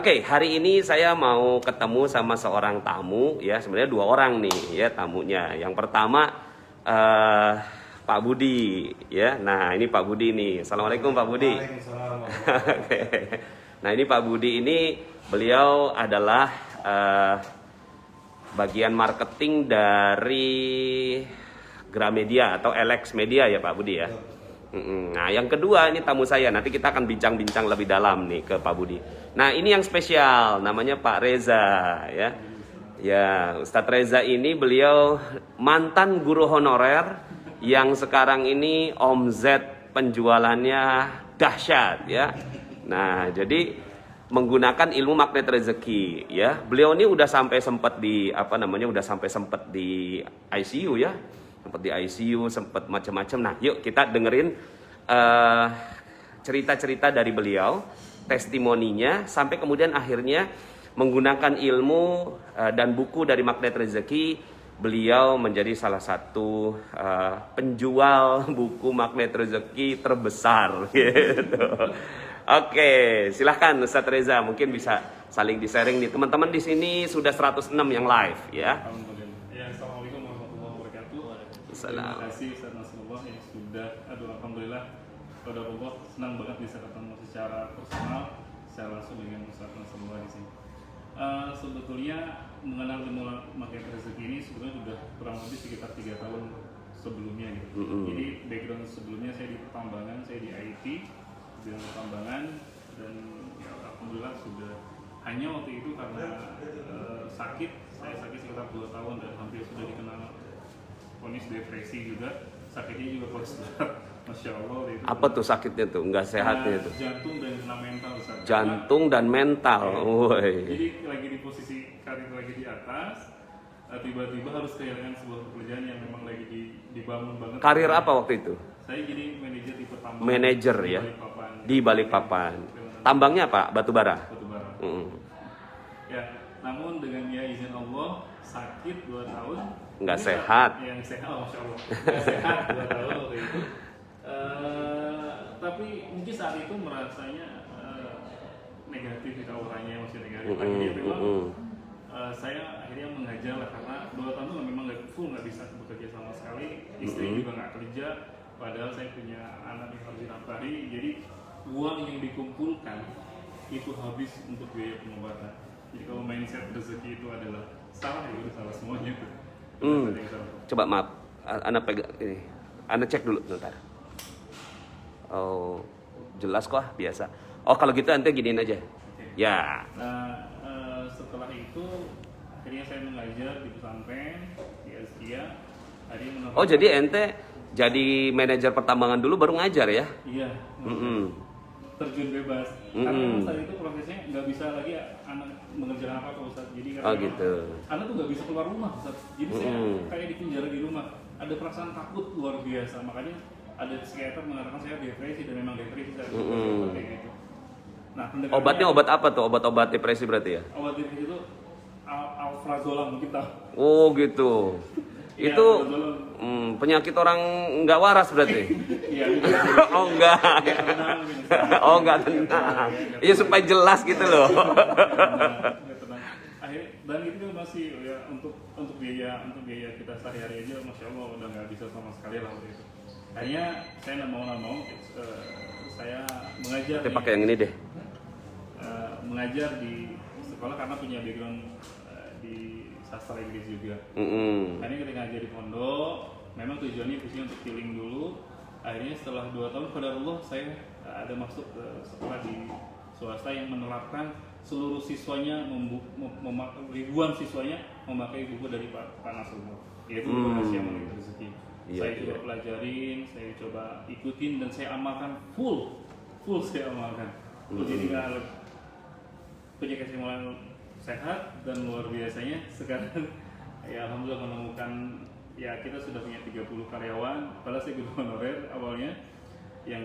Oke, hari ini saya mau ketemu sama seorang tamu ya, sebenarnya dua orang nih ya tamunya. Yang pertama Pak Budi ya. Nah, ini Pak Budi nih. Assalamualaikum Pak Budi. Waalaikumsalam. Oke. Nah, ini Pak Budi ini beliau adalah bagian marketing dari Gramedia atau Alex Media ya Pak Budi ya. Nah, yang kedua ini tamu saya. Nanti kita akan bincang-bincang lebih dalam nih ke Pak Budi. Nah, ini yang spesial, namanya Pak Reza ya. Ya, Ustadz Reza ini beliau mantan guru honorer yang sekarang ini omzet penjualannya dahsyat ya. Nah, jadi menggunakan ilmu magnet rezeki ya. Beliau ini udah sampai sempat di ICU ya. Sempat di ICU, sempat macam-macam. Nah, yuk kita dengerin cerita-cerita dari beliau, testimoninya, sampai kemudian akhirnya menggunakan ilmu dan buku dari Magnet Rezeki, beliau menjadi salah satu penjual buku Magnet Rezeki terbesar. Gitu. Oke, silahkan Ustadz Reza, mungkin bisa saling di-sharing nih. Teman-teman di sini sudah 106 yang live ya. Assalamualaikum warahmatullahi wabarakatuh. Terima kasih Ustaz Nasrullah yang sudah, alhamdulillah, pada Allah senang banget bisa ketemu secara personal, secara langsung dengan Ustaz Nasrullah di sini. Sebetulnya mengenal ilmu magnet rezeki ini sebetulnya sudah kurang lebih sekitar 3 tahun sebelumnya gitu. Jadi background sebelumnya saya di pertambangan, saya di IT, di pertambangan, dan ya, alhamdulillah sudah. Hanya waktu itu karena saya sakit sekitar 2 tahun dan hampir sudah dikenal vonis depresi juga, sakitnya juga kolesterol, masya Allah. Itu apa tuh sakitnya tuh, nggak sehatnya tuh? Jantung dan kena mental. Jantung dan mental, woi. Jadi lagi di posisi karir lagi di atas, tiba-tiba harus kehilangan sebuah pekerjaan yang memang lagi dibangun banget. Karir apa waktu itu? Saya jadi manajer di pertambangan. Manajer ya, di Balikpapan. Tambangnya apa? Batu bara. Ya, namun dengan ya izin Allah sakit 2 tahun. Nggak sehat. Yang sehat, masya Allah. Nggak sehat 2 tahun waktu itu. Tapi mungkin saat itu merasanya negatif, kita auranya masih negatif. Akhirnya memang saya akhirnya mengajar lah, karena 2 tahun itu memang nggak bisa bekerja sama sekali. Istri juga nggak kerja. Padahal saya punya anak yang harus dinafkahi. Jadi uang yang dikumpulkan itu habis untuk biaya pengobatan. Jadi kalau mindset rezeki itu adalah salah, ya udah salah semuanya tuh. Coba maaf, Anda pegang ini. Anda cek dulu bentar. Oh, jelas kok, biasa. Oh, kalau gitu ente giniin aja. Okay. Ya. Nah, setelah itu akhirnya saya mengajar di pesantren di Azkia. Oh, jadi ente jadi manajer pertambangan dulu baru ngajar ya? Iya. Terjun bebas. Karena saat itu prosesnya nggak bisa lagi anak mengerjakan apa-apa Ustaz. Jadi gitu. Anak tuh nggak bisa keluar rumah Ustaz. Jadi saya kayak di penjara di rumah. Ada perasaan takut luar biasa. Makanya ada psikiater mengatakan saya depresi, dan memang depresi saya kayak gitu. Nah, obatnya obat apa tuh? Obat-obat depresi berarti ya? Obat depresi itu alprazolam, mungkin tahu. Oh gitu. Ya, itu penyakit orang nggak waras berarti? Iya. Oh enggak. Oh enggak tenang. Iya supaya jelas gitu loh. Dan itu masih ya untuk biaya kita sehari-hari aja, masya Allah udah nggak bisa sama sekali lah waktu itu. Akhirnya saya nggak mau saya mengajar. Kita pakai yang ini deh. Mengajar di sekolah karena punya background di sastra Inggris juga. Akhirnya ketika ngajar di pondok, memang tujuannya fungsinya untuk healing dulu. Akhirnya setelah 2 tahun pada Allah saya ada masuk ke sekolah di swasta yang menerapkan seluruh siswanya, ribuan siswanya memakai buku dari Pak Nasrullah, yaitu rahasia magnet rezeki. Saya coba pelajarin, saya coba ikutin, dan saya amalkan full saya amalkan. Jadi penyakit saya mulai sehat, dan luar biasanya sekarang ya alhamdulillah menemukan, ya kita sudah punya 30 karyawan. Padahal saya guru honorer awalnya yang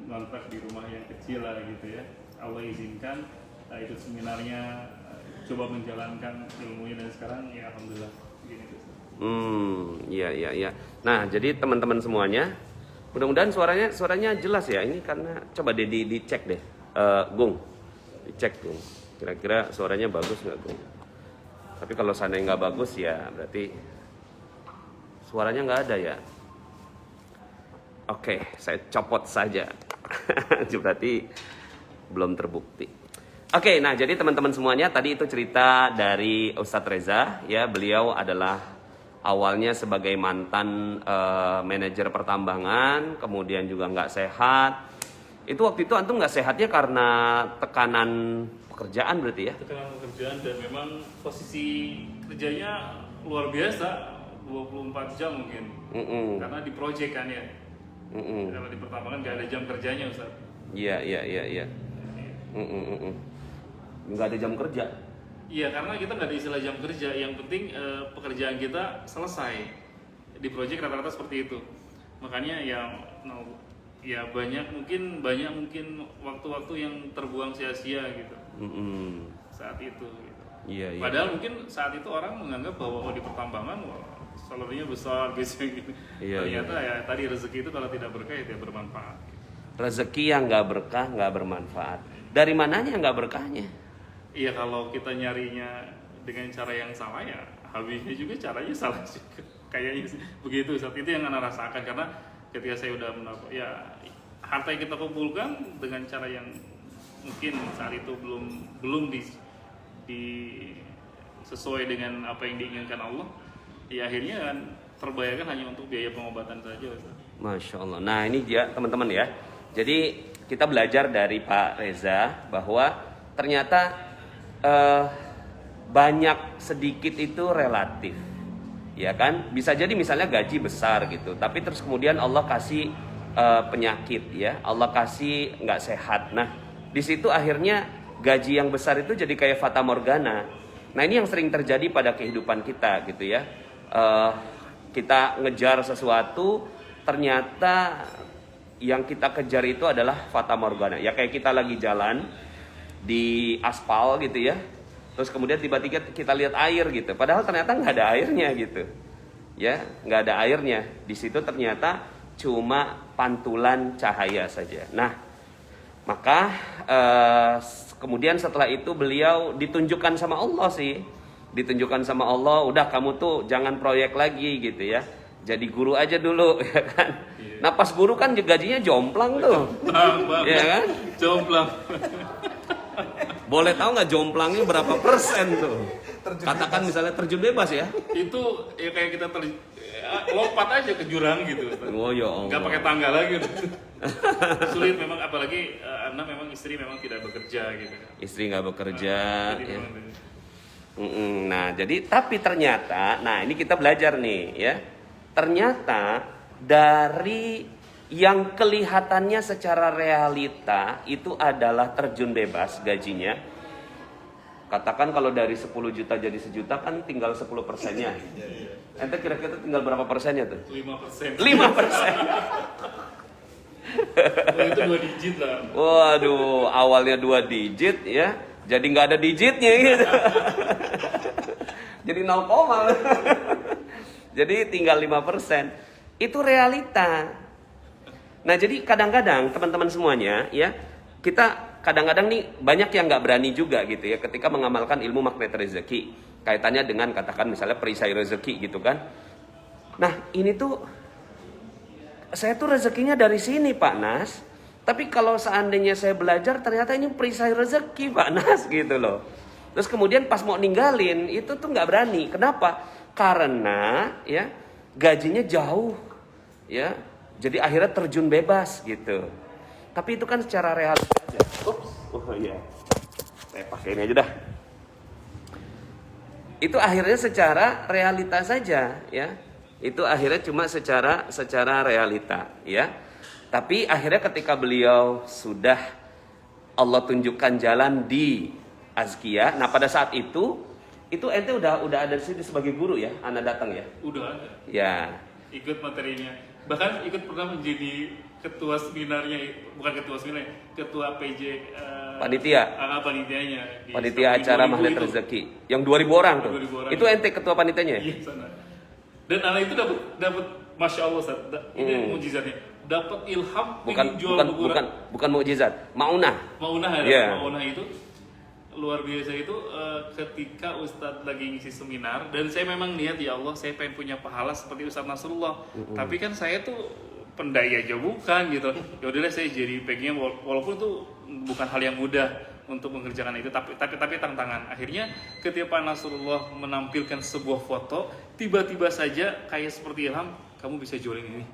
ngontrak di rumah yang kecil lah gitu ya. Allah izinkan ikut seminarnya, coba menjalankan ilmunya, dan sekarang ya alhamdulillah begini tuh. Iya. Nah, jadi teman-teman semuanya, mudah-mudahan suaranya jelas ya. Ini karena coba deh dicek deh, Gung, dicek Gung. Kira-kira suaranya bagus nggak, Gung? Tapi kalau seandainya nggak bagus ya berarti suaranya nggak ada ya. Oke, saya copot saja. Berarti belum terbukti. Oke, nah jadi teman-teman semuanya tadi itu cerita dari Ustadz Reza ya. Beliau adalah awalnya sebagai mantan manajer pertambangan, kemudian juga nggak sehat. Itu waktu itu antum nggak sehatnya karena tekanan pekerjaan berarti ya? Tekanan pekerjaan dan memang posisi kerjanya luar biasa, 24 jam mungkin. Karena di project kan ya. Kalau di pertambangan nggak ada jam kerjanya, Ustaz. Iya. Nggak ada jam kerja. Iya, karena kita nggak ada istilah jam kerja. Yang penting pekerjaan kita selesai. Di project rata-rata seperti itu. Makanya ya banyak mungkin waktu-waktu yang terbuang sia-sia gitu. Saat itu. Gitu. Iya. Padahal mungkin saat itu orang menganggap bahwa di pertambangan salarinya besar gitu. Ternyata ya tadi rezeki itu kalau tidak berkah ya tidak bermanfaat. Rezeki yang nggak berkah nggak bermanfaat. Dari mananya nggak berkahnya? Iya, kalau kita nyarinya dengan cara yang salah ya habisnya juga caranya salah juga. Kayaknya sih begitu. Saat itu yang anak rasakan karena ketika saya udah mendapat ya harta yang kita kumpulkan dengan cara yang mungkin saat itu belum di sesuai dengan apa yang diinginkan Allah. Ya akhirnya kan terbayarkan hanya untuk biaya pengobatan saja. Masya Allah. Nah ini dia teman-teman ya. Jadi kita belajar dari Pak Reza bahwa ternyata banyak sedikit itu relatif. Ya kan? Bisa jadi misalnya gaji besar gitu. Tapi terus kemudian Allah kasih penyakit ya. Allah kasih nggak sehat. Nah di situ akhirnya gaji yang besar itu jadi kayak fata morgana. Nah ini yang sering terjadi pada kehidupan kita gitu ya. Kita ngejar sesuatu, ternyata yang kita kejar itu adalah fata morgana. Ya kayak kita lagi jalan di aspal gitu ya, terus kemudian tiba-tiba kita lihat air gitu, padahal ternyata nggak ada airnya gitu, ya nggak ada airnya. Di situ ternyata cuma pantulan cahaya saja. Nah, maka kemudian setelah itu beliau ditunjukkan sama Allah sih. Ditunjukkan sama Allah, udah kamu tuh jangan proyek lagi gitu ya. Jadi guru aja dulu ya kan. Nah pas guru kan gajinya jomplang tuh. Ya kan? Jomplang. Boleh tahu nggak jomplangnya berapa persen tuh? Katakan misalnya terjun bebas ya. Itu ya kayak kita lompat aja ke jurang gitu. Oh ya Allah. Nggak pakai tangga lagi. Sulit memang, apalagi Anda memang istri memang tidak bekerja gitu. Istri nggak bekerja. Ya. Nah jadi tapi ternyata, nah ini kita belajar nih ya. Ternyata dari yang kelihatannya secara realita itu adalah terjun bebas gajinya. Katakan kalau dari 10 juta jadi 1 juta kan tinggal 10%-nya. Ente kira-kira tinggal berapa persennya tuh? 5%. 5%. Oh, itu 2 digit lah. Waduh, awalnya 2 digit ya. Jadi nggak ada digitnya gitu. Jadi 0, jadi tinggal 5%. Itu realita. Nah jadi kadang-kadang teman-teman semuanya ya, kita kadang-kadang nih banyak yang nggak berani juga gitu ya ketika mengamalkan ilmu magnet rezeki. Kaitannya dengan katakan misalnya perisai rezeki gitu kan. Nah ini tuh saya tuh rezekinya dari sini Pak Nas. Tapi kalau seandainya saya belajar ternyata ini perisai rezeki Pak Nas gitu loh. Terus kemudian pas mau ninggalin itu tuh nggak berani. Kenapa? Karena ya gajinya jauh ya. Jadi akhirnya terjun bebas gitu. Tapi itu kan secara real aja. Oh iya. Saya pakai ini aja dah. Itu akhirnya secara realita saja ya. Itu akhirnya cuma secara realita ya. Tapi akhirnya ketika beliau sudah Allah tunjukkan jalan di Azkia. Nah pada saat itu ente udah ada di sini sebagai guru ya, Anda datang ya? Udah ada. Ya. Ikut materinya. Bahkan ikut pernah menjadi ketua seminarnya, bukan ketua seminar, ketua PJ panitia. Panitianya. Panitia acara Magnet Rezeki. Yang 2000 orang tuh. 2000 orang. Itu ente ketua panitianya? Iya sana. Dan anak itu dapat Masya Allah Ustaz. Ini mujizatnya. Dapat ilham pengen jual bukan mukjizat, maunah ya, yeah. Maunah itu luar biasa itu ketika Ustadz lagi ngisi seminar dan saya memang niat ya Allah saya pengen punya pahala seperti Ustadz Nasrullah. Tapi kan saya tuh pendai aja bukan gitu. Ya udahlah saya jadi pengennya walaupun itu bukan hal yang mudah untuk mengerjakan itu tapi tantangan. Akhirnya ketika Pak Nasrullah menampilkan sebuah foto, tiba-tiba saja kayak seperti ilham, kamu bisa jualin ini.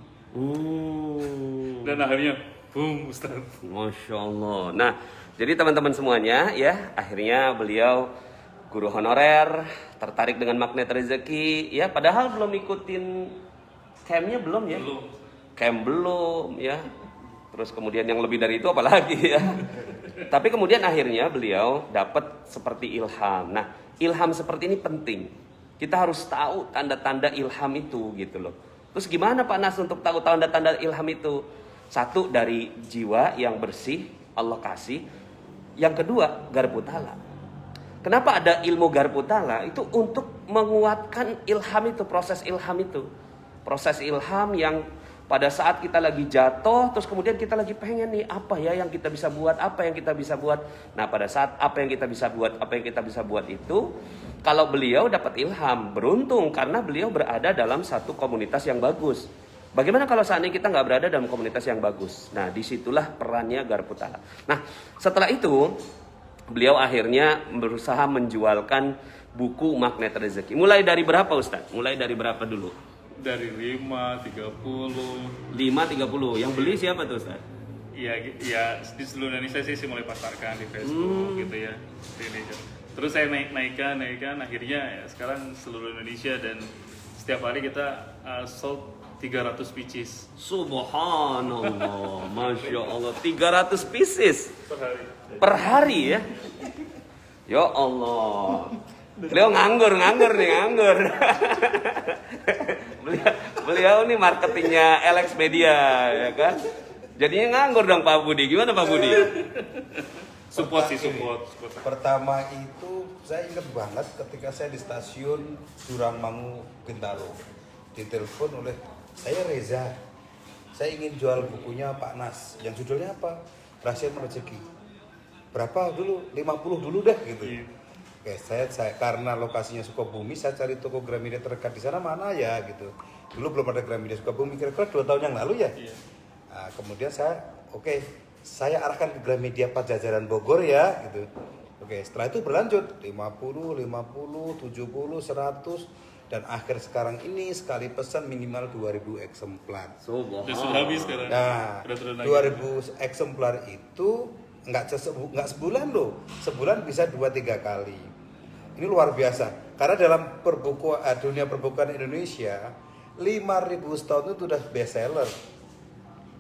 Dan akhirnya boom Ustaz. Masya Allah. Nah, jadi teman-teman semuanya ya, akhirnya beliau guru honorer, tertarik dengan magnet rezeki, ya padahal belum ikutin campnya belum ya? Belum. Camp belum ya. Terus kemudian yang lebih dari itu apalagi ya. Tapi kemudian akhirnya beliau dapat seperti ilham. Nah, ilham seperti ini penting. Kita harus tahu tanda-tanda ilham itu gitu loh. Terus gimana Pak Nas untuk tahu tanda-tanda ilham itu? Satu, dari jiwa yang bersih Allah kasih. Yang kedua, Garputala. Kenapa ada ilmu Garputala? Itu untuk menguatkan ilham itu, proses ilham itu. Proses ilham yang pada saat kita lagi jatuh, terus kemudian kita lagi pengen nih, apa ya yang kita bisa buat, apa yang kita bisa buat. Nah pada saat apa yang kita bisa buat itu, kalau beliau dapat ilham, beruntung karena beliau berada dalam satu komunitas yang bagus. Bagaimana kalau saat ini kita nggak berada dalam komunitas yang bagus? Nah disitulah perannya Garputala. Nah setelah itu, beliau akhirnya berusaha menjualkan buku Magnet Rezeki. Mulai dari berapa Ustaz? Mulai dari berapa dulu? Dari 5, 30. 5, 30. Yang beli siapa tuh Ustaz? Iya, di seluruh Indonesia sih mulai pasarkan di Facebook gitu ya. Di Indonesia. Terus saya naikkan, akhirnya ya sekarang seluruh Indonesia dan setiap hari kita sold 300 pieces. Subhanallah, Masya Allah, 300 pieces Per hari. per hari ya. Ya Allah, beliau nganggur nih. beliau nih marketingnya LX Media ya kan. Jadinya nganggur dong Pak Budi. Gimana Pak Budi? Support. Pertama itu saya ingat banget ketika saya di stasiun Jurangmangu Bintaro, ditelepon oleh saya Reza. Saya ingin jual bukunya Pak Nas. Yang judulnya apa? Rahasia Rezeki. Berapa dulu? 50 dulu deh gitu. Oke, saya karena lokasinya Sukabumi, saya cari toko Gramedia terdekat di sana mana ya gitu. Dulu belum ada Gramedia Sukabumi, kira-kira 2 tahun yang lalu ya. Nah, kemudian saya arahkan ke Gramedia Pajajaran Bogor ya gitu. Oke, setelah itu berlanjut 50, 70, 100 dan akhir sekarang ini sekali pesan minimal 2000 eksemplar. Sudah habis sekarang. Nah, 2000 eksemplar itu nggak sebulan loh, sebulan bisa 2-3 kali. Ini luar biasa, karena dalam dunia perbukuan Indonesia 5.000 setahun itu sudah best seller.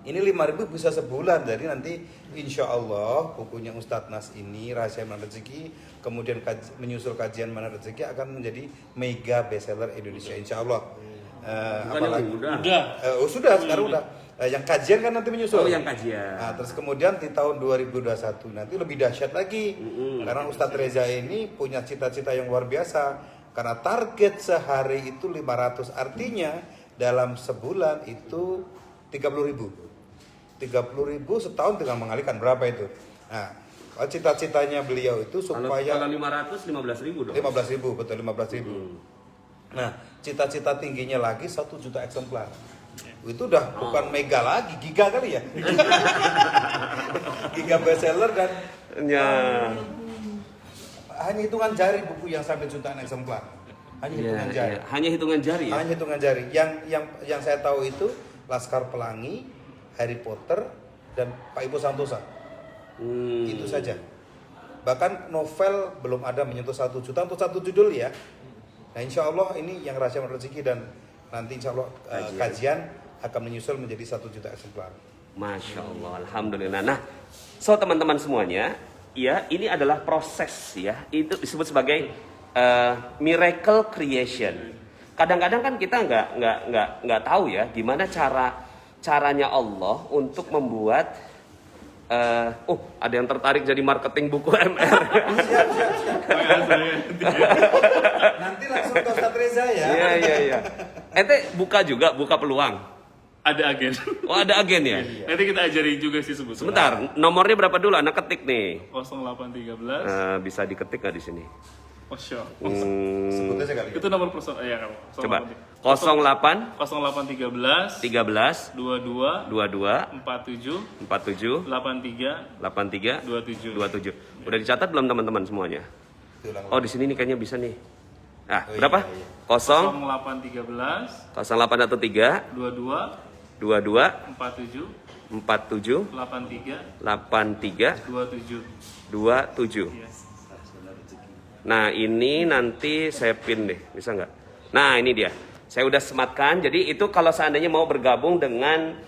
Ini 5.000 bisa sebulan, jadi nanti insya Allah bukunya Ustadz Nas ini Rahasia Mana Rezeki, kemudian menyusul kajian Mana Rezeki akan menjadi mega best seller Indonesia insya Allah. Apalagi sudah sekarang udah. Yang kajian kan nanti menyusul. Oh, yang kajian. Nah, terus kemudian di tahun 2021 nanti lebih dahsyat lagi. Karena Ustadz Reza ini punya cita-cita yang luar biasa. Karena target sehari itu 500, artinya dalam sebulan itu 30.000. 30.000 setahun tinggal mengalihkan berapa itu? Nah, cita-citanya beliau itu supaya kalau 500 15.000 dong. 15.000, betul 15.000. Nah, cita-cita tingginya lagi 1 juta eksemplar. Itu udah bukan mega lagi, giga kali ya. Giga bestseller dan hanya hitungan jari buku yang sampai jutaan eksemplar. Hanya hitungan jari. Hanya hitungan jari ya. Hanya hitungan jari. Yang saya tahu itu Laskar Pelangi, Harry Potter dan Pak Ibu Santosa. Itu saja. Bahkan novel belum ada menyentuh 1 juta untuk 1 judul ya. Nah insya Allah ini yang Rahasia Mana Rezeki dan nanti insya Allah kajian akan menyusul menjadi 1 juta eksemplar. Masya Allah, Alhamdulillah. Nah, so teman-teman semuanya, ya ini adalah proses ya. Itu disebut sebagai miracle creation. Kadang-kadang kan kita nggak tahu ya gimana caranya Allah untuk membuat. Ada yang tertarik jadi marketing buku MR. Siap. Nanti langsung ke Ustadz Reza ya. Iya. Ente buka peluang. Ada agen. Oh, ada agen ya? Nanti kita ajarin juga sih sebetulnya. Sebentar, nomornya berapa dulu? Anak ketik nih. 0813. Bisa diketik nggak di sini? Oh, sure. Sebut aja kali ya. Itu nomor personal ya kamu. Coba. 08 0813 13 22 22 47 47 83 83 27. 27. Udah dicatat belum teman-teman semuanya? Diulang Oh, di sini nih kayaknya bisa nih. Ah, Oh, berapa? iya, iya. 0813 0813 22 22 47 47 83 83 27. 27. Yes. Nah, ini nanti saya pin deh, bisa nggak? Nah, ini dia. Saya udah sematkan. Jadi itu kalau seandainya mau bergabung dengan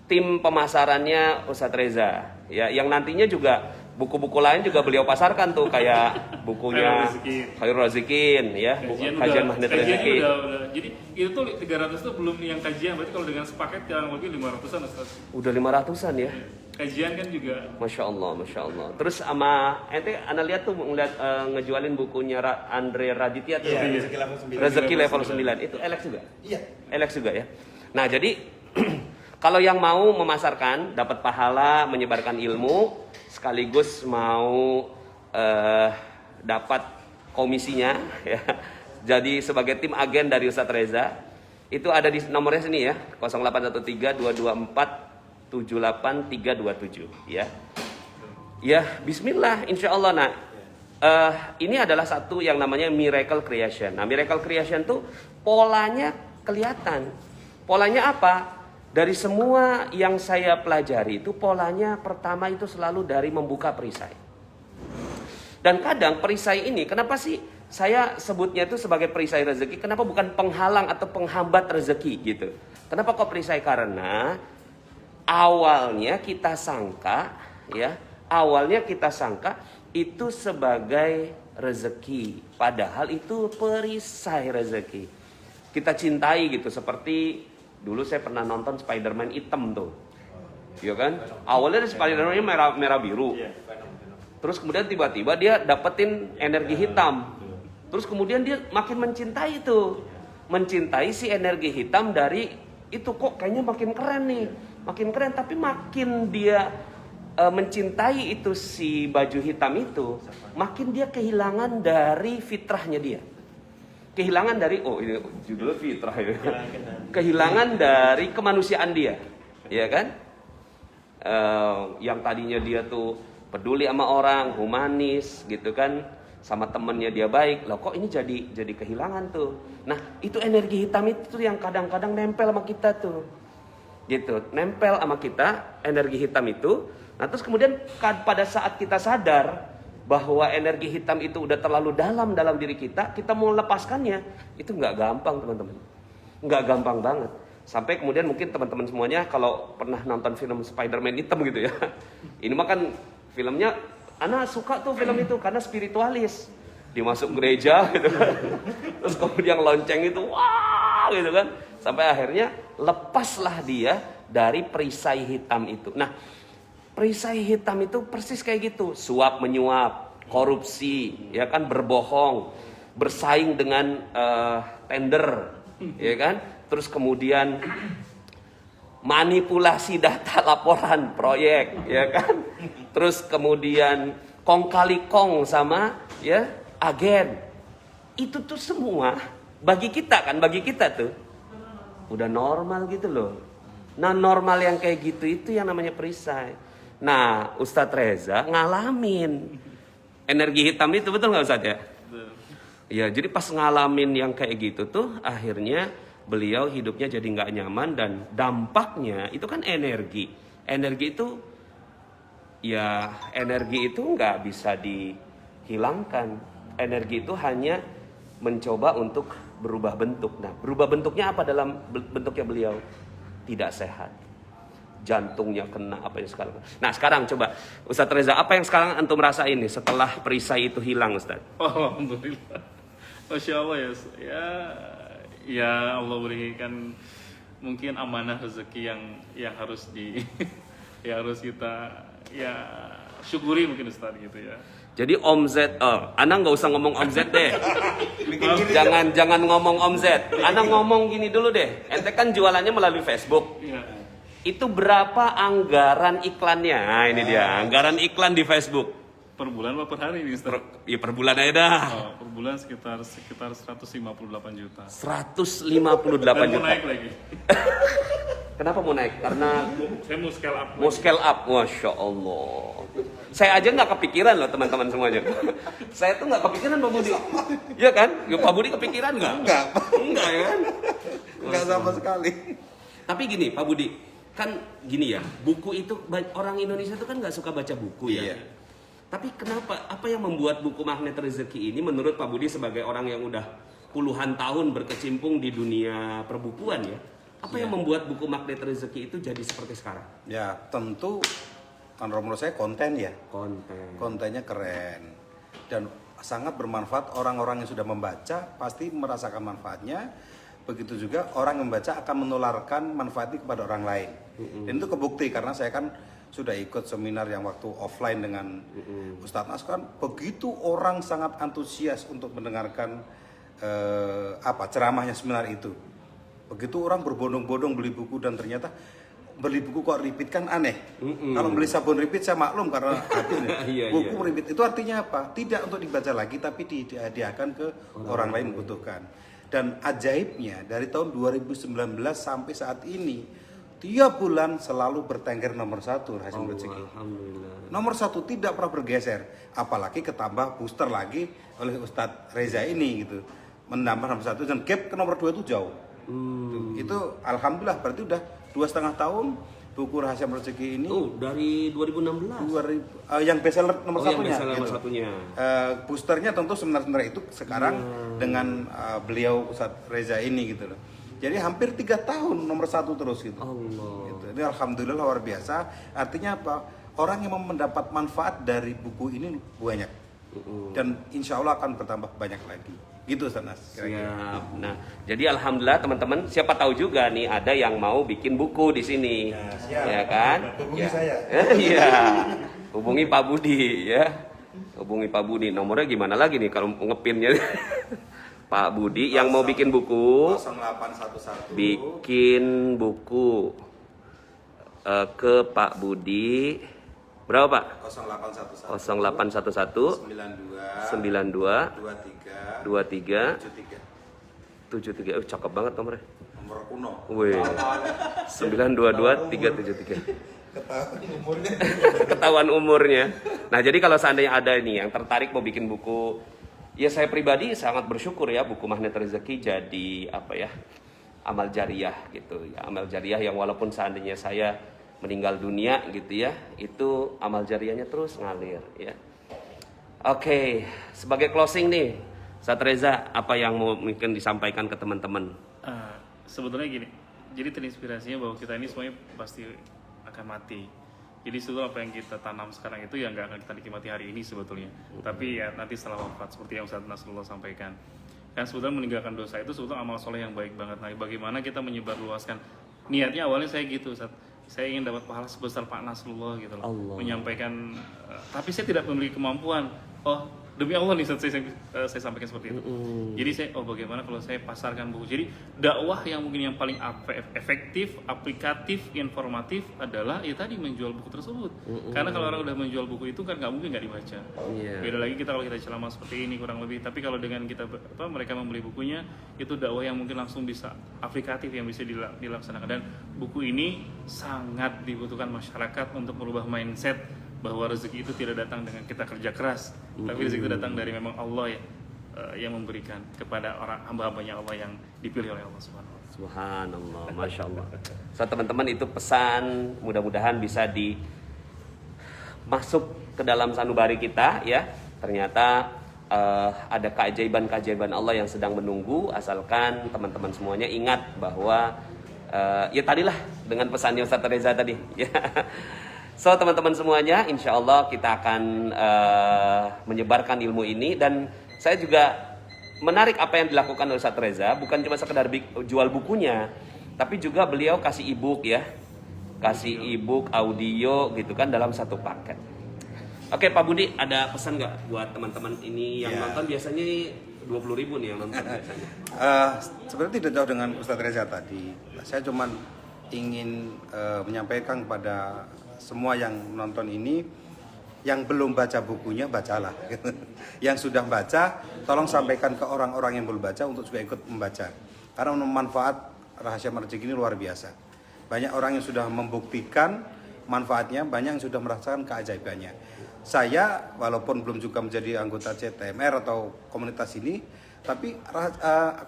tim pemasarannya Ustadz Reza, ya, yang nantinya juga buku-buku lain juga beliau pasarkan tuh, kayak bukunya Khairul Razikin, ya, kajian Magnet Rezeki. Udah. Jadi itu tuh 300 tuh belum yang kajian, berarti kalau dengan sepaket kurang lebih 500-an Ustaz. Udah 500-an ya. Kajian kan juga. Masya Allah. Terus sama ente anda lihat tuh ngeliat ngejualin bukunya Andre Raditya tuh. Iya, rezeki level 9. Rezeki level 9 itu Alex juga. Iya. Alex juga ya. Nah, jadi kalau yang mau memasarkan dapat pahala menyebarkan ilmu sekaligus mau dapat komisinya ya. Jadi sebagai tim agen dari Ustadz Reza itu ada di nomornya sini ya, 0813 224 78327 ya. Ya, bismillah insyaallah. Nah, ini adalah satu yang namanya miracle creation. Nah, miracle creation tuh polanya kelihatan. Polanya apa? Dari semua yang saya pelajari itu polanya pertama itu selalu dari membuka perisai. Dan kadang perisai ini kenapa sih saya sebutnya itu sebagai perisai rezeki? Kenapa bukan penghalang atau penghambat rezeki gitu? Kenapa kok perisai? Karena awalnya kita sangka itu sebagai rezeki, padahal itu perisai rezeki. Kita cintai gitu, seperti dulu saya pernah nonton Spider-Man hitam tuh, ya kan? Awalnya Spider-Man-nya merah biru, terus kemudian tiba-tiba dia dapetin energi hitam, terus kemudian dia makin mencintai itu, mencintai si energi hitam dari itu, kok kayaknya makin keren nih. Makin keren, tapi makin dia mencintai itu si baju hitam itu, makin dia kehilangan dari fitrahnya dia. Kehilangan dari, oh ini judulnya fitrah ya. Kehilangan dari kemanusiaan dia, ya kan? Yang tadinya dia tuh peduli sama orang, humanis gitu kan, sama temennya dia baik, loh kok ini jadi kehilangan tuh. Nah, itu energi hitam itu yang kadang-kadang nempel sama kita tuh. Gitu, nempel sama kita energi hitam itu. Nah, terus kemudian pada saat kita sadar bahwa energi hitam itu udah terlalu dalam diri kita mau melepaskannya itu nggak gampang, teman-teman. Nggak gampang banget. Sampai kemudian mungkin teman-teman semuanya kalau pernah nonton film Spider-Man hitam gitu ya. Ini mah kan filmnya, anak suka tuh film itu karena spiritualis. Dia masuk gereja gitu kan. Terus kemudian lonceng itu wah gitu kan. Sampai akhirnya lepaslah dia dari perisai hitam itu. Nah, perisai hitam itu persis kayak gitu. Suap menyuap, korupsi, ya kan, berbohong, bersaing dengan tender, ya kan. Terus kemudian manipulasi data laporan proyek, ya kan. Terus kemudian kong kali kong sama ya agen. Itu tuh semua bagi kita tuh udah normal gitu loh. Nah, normal yang kayak gitu itu yang namanya perisai. Nah, Ustadz Reza ngalamin energi hitam itu, betul nggak Ustadz ya? Iya, jadi pas ngalamin yang kayak gitu tuh akhirnya beliau hidupnya jadi nggak nyaman, dan dampaknya itu kan energi. Energi itu ya, energi itu nggak bisa dihilangkan. Energi itu hanya mencoba untuk berubah bentuk. Nah, berubah bentuknya apa dalam bentuknya beliau? Tidak sehat. Jantungnya kena, apa yang sekarang. Nah, sekarang coba Ustadz Reza, apa yang sekarang antum rasain nih setelah perisai itu hilang, Ustadz? Oh, alhamdulillah. Masya Allah ya. Ya Allah berikan mungkin amanah rezeki yang harus yang harus kita ya syukuri mungkin Ustadz gitu ya. Jadi Om Z, Anda nggak usah ngomong Om Z deh. Jangan ngomong omset. Anda ngomong gini dulu deh. Ente kan jualannya melalui Facebook. Iya. Itu berapa anggaran iklannya? Nah, ini dia, anggaran iklan di Facebook. Per bulan apa per hari ini, Ustaz? Per bulan aja dah. Oh, per bulan sekitar 158 juta. 158 Dan mau juta. naik lagi. Kenapa mau naik? Karena Saya mau scale up. mau scale up. Masya Allah. Saya aja nggak kepikiran loh teman-teman semuanya. Saya tuh nggak kepikiran Pak Budi. Iya kan? Ya, Pak Budi kepikiran nggak? Enggak. Enggak ya kan? Enggak sama sekali. Tapi gini Pak Budi, kan gini ya, buku itu orang Indonesia tuh kan nggak suka baca buku ya. Iya. Tapi kenapa? Apa yang membuat buku Magnet Rezeki ini menurut Pak Budi sebagai orang yang udah puluhan tahun berkecimpung di dunia perbukuan ya? Apa yang membuat buku Magnet Rezeki itu jadi seperti sekarang? Ya tentu kalau menurut saya konten ya. Konten. Kontennya keren dan sangat bermanfaat. Orang-orang yang sudah membaca pasti merasakan manfaatnya. Begitu juga orang yang membaca akan menularkan manfaat itu kepada orang lain. Dan itu kebukti karena saya kan sudah ikut seminar yang waktu offline dengan Ustadz Nas, kan begitu orang sangat antusias untuk mendengarkan ceramahnya seminar itu. Begitu orang berbondong-bondong beli buku dan ternyata beli buku kok repeat kan aneh. Kalau beli sabun repeat saya maklum karena habisnya. Buku repeat itu artinya apa? Tidak untuk dibaca lagi tapi dihadiahkan ke orang lain membutuhkan. Dan ajaibnya dari tahun 2019 sampai saat ini tiap bulan selalu bertengger nomor 1 Hasim Rezeki. Nomor 1 tidak pernah bergeser. Apalagi ketambah booster lagi oleh Ustadz Reza ini gitu. Menambah nomor 1 dan gap ke nomor 2 itu jauh. Itu alhamdulillah berarti udah 2,5 tahun buku Rahasia Rezeki ini. Dari 2016. Yang bestseller nomor yang satunya. bestseller nomor satunya. Boosternya tentu seminar-seminar itu sekarang dengan beliau Ustadz Reza ini gitu loh. Jadi hampir 3 tahun nomor 1 terus gitu. Allah. Gitu. Ini alhamdulillah luar biasa. Artinya apa? Orang yang mendapat manfaat dari buku ini banyak. Dan insya Allah akan bertambah banyak lagi. Gitu Ustaz Nas. Siap. Nah, jadi alhamdulillah teman-teman, siapa tahu juga nih ada yang mau bikin buku di sini. siap. Ya kan? Hubungi saya. Iya. Hubungi Pak Budi ya. Hubungi Pak Budi. Nomornya gimana lagi nih kalau ngepinnya? Pak Budi yang mau bikin buku, 0811 bikin buku ke Pak Budi berapa Pak? 0811 92 23 73. Cakep banget nomornya. Nomor kuno. Wih. 922 373. Ketahuan umurnya. Ketahuan umurnya. Nah, jadi kalau seandainya ada nih yang tertarik mau bikin buku, ya saya pribadi sangat bersyukur ya buku Magnet Rezeki jadi amal jariah gitu ya, amal jariah yang walaupun seandainya saya meninggal dunia gitu ya, itu amal jariahnya terus ngalir ya. Oke, sebagai closing nih, Ustaz Reza, apa yang mau mungkin disampaikan ke teman-teman? Sebetulnya gini, jadi terinspirasinya bahwa kita ini semuanya pasti akan mati. Jadi sebetulnya apa yang kita tanam sekarang itu ya nggak akan kita nikmati hari ini sebetulnya. Tapi ya nanti setelah wafat, seperti yang Ustaz Nasrullah sampaikan. Kan sebetulnya meninggalkan dosa itu sebetulnya amal soleh yang baik banget. Nah, bagaimana kita menyebarluaskan? Niatnya awalnya saya gitu, Ustaz. Saya ingin dapat pahala sebesar Pak Nasrullah gitu loh. Allah. Menyampaikan, tapi saya tidak memiliki kemampuan. Oh, demi Allah nih saya sampaikan seperti itu. Jadi saya, bagaimana kalau saya pasarkan buku. Jadi dakwah yang mungkin yang paling efektif, aplikatif, informatif adalah ya tadi menjual buku tersebut. Karena kalau orang udah menjual buku itu kan nggak mungkin nggak dibaca. Beda lagi kita kalau kita ceramah seperti ini kurang lebih. Tapi kalau dengan kita mereka membeli bukunya, itu dakwah yang mungkin langsung bisa aplikatif yang bisa dilaksanakan. Dan buku ini sangat dibutuhkan masyarakat untuk merubah mindset bahwa rezeki itu tidak datang dengan kita kerja keras, tapi rezeki itu datang dari memang Allah yang memberikan kepada orang hamba-hambanya Allah yang dipilih oleh Allah Subhanallah, Masya Allah. So teman-teman, itu pesan mudah-mudahan bisa masuk ke dalam sanubari kita ya. Ternyata ada keajaiban-keajaiban Allah yang sedang menunggu, asalkan teman-teman semuanya ingat bahwa ya tadilah dengan pesannya Ustaz Reza tadi ya. So teman-teman semuanya, insya Allah kita akan menyebarkan ilmu ini. Dan saya juga menarik apa yang dilakukan oleh Ustaz Reza, bukan cuma sekedar jual bukunya, tapi juga beliau kasih e-book ya, kasih e-book audio gitu kan dalam satu paket. Oke Pak Budi, ada pesan nggak buat teman-teman ini yang nonton? Biasanya 20.000 nih yang nonton biasanya. Sebenarnya tidak jauh dengan Ustadz Reza tadi. Saya cuman ingin menyampaikan kepada semua yang menonton ini, yang belum baca bukunya bacalah. Yang sudah baca, tolong sampaikan ke orang-orang yang belum baca untuk juga ikut membaca. Karena manfaat Rahasia Rezeki ini luar biasa. Banyak orang yang sudah membuktikan manfaatnya, banyak yang sudah merasakan keajaibannya. Saya walaupun belum juga menjadi anggota CTMR atau komunitas ini, tapi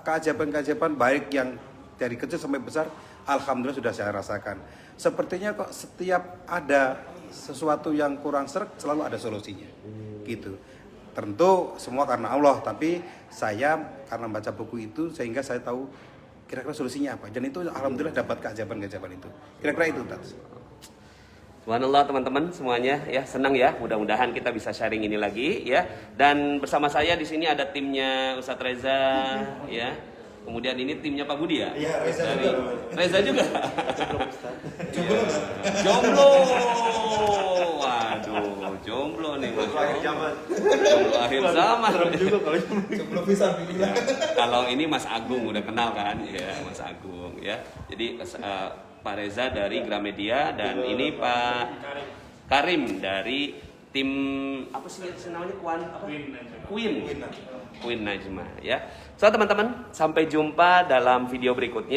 keajaiban-keajaiban baik yang dari kecil sampai besar, alhamdulillah sudah saya rasakan. Sepertinya kok setiap ada sesuatu yang kurang sreg selalu ada solusinya. Gitu. Tentu semua karena Allah, tapi saya karena baca buku itu sehingga saya tahu kira-kira solusinya apa. Dan itu alhamdulillah dapat keajaiban-keajaiban itu. Kira-kira itu, Tats. Subhanallah teman-teman semuanya ya, senang ya, mudah-mudahan kita bisa sharing ini lagi ya. Dan bersama saya di sini ada timnya Ustadz Reza ya. Kemudian ini timnya Pak Budi ya? Iya, Reza dari... juga. Reza juga. Jomblo. Jomblo. Waduh, jomblo nih Mas. Jomblo akhir zaman. Jomblo bisa bilang. Kalau ini Mas Agung udah kenal kan? Ya, Mas Agung ya. Jadi Pak Reza dari Gramedia dan ini Pak Karim dari tim apa sih namanya Queen Najma ya. So teman-teman, sampai jumpa dalam video berikutnya.